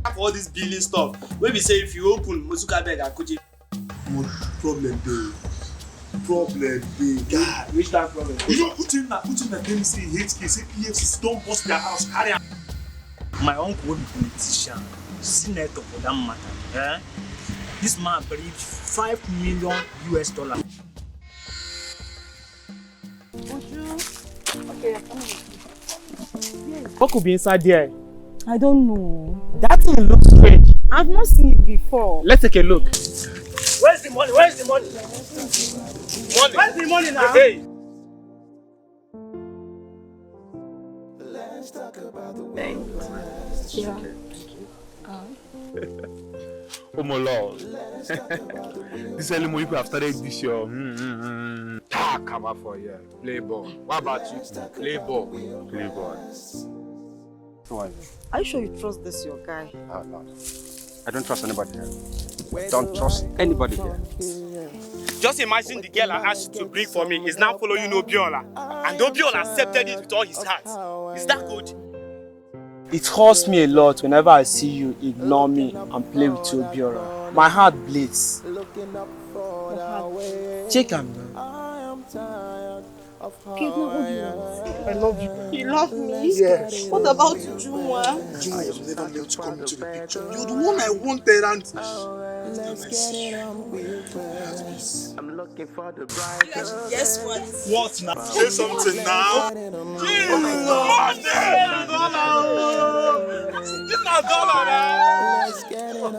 For all this billing stuff. When we say if you open Mosuka beg and Koji. Problem day. Problem day. God. Which time problem? You know, put in that them say HK, say PFC, don't bust their house, carry on. My uncle was a politician, senator for that matter. Eh? This man believed $5 million. Okay, What could be inside there? I don't know. That thing looks strange. I've not seen it before. Let's take a look. Where's the money? Where's the money? Money. Where's the money now? Hey. Let's talk about the Yeah. Oh my lord. This early morning have started this year. Come out for you. Play ball. What about you? Play ball. Play ball. Are you sure you trust this your guy? No. I don't trust anybody here. Don't trust anybody here. Just imagine the girl I asked you to bring for me is now following Obiola. And Obiola accepted it with all his heart. Is that good? It hurts me a lot whenever I see you ignore me and play with Obiola. My heart bleeds. Check him now. Okay, now what do you want? I love you. You love me? Yes. What about Juma? I am never meant to come into the picture. You're the one I wanted and... I'm looking for the bride. Guess what? What now? Say something now. Money! This not dollar now! Let's get it on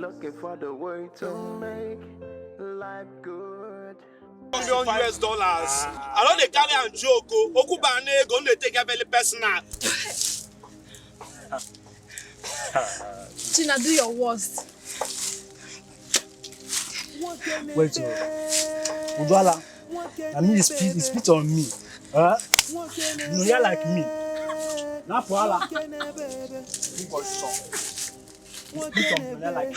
looking for the way to make life good. $1 million. I don't dey carry and joke. Okubane go dey take very personal. Tina, do your worst. Wait, Obiola. I mean, he spit on me. Huh? You know, you're like me. Now, Obiola. You got some. He spit on me, you're like me.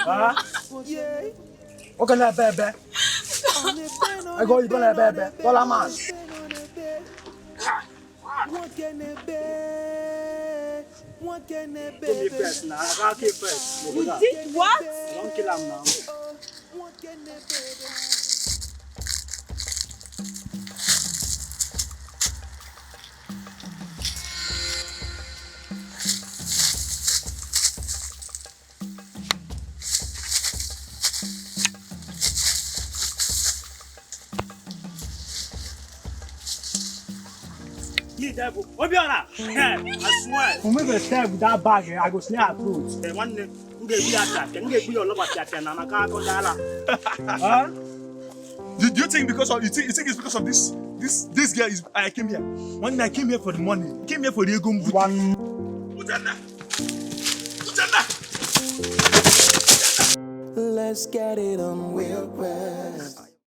Huh? What can I baby? I go, you gonna baby. Dollar man. Give me first now. I can't kill first. You did what? Don't kill him now. Devil. Obiola! I swear. Who make a step with that bag, I go snare her throat. One day, who get we attack? Can you get your love attack? And I can't go down. Huh? Do you think because of you think it's because of this girl is I came here. One day I came here for the money. I came here for the ego. One. Let's get it on Weal Quest.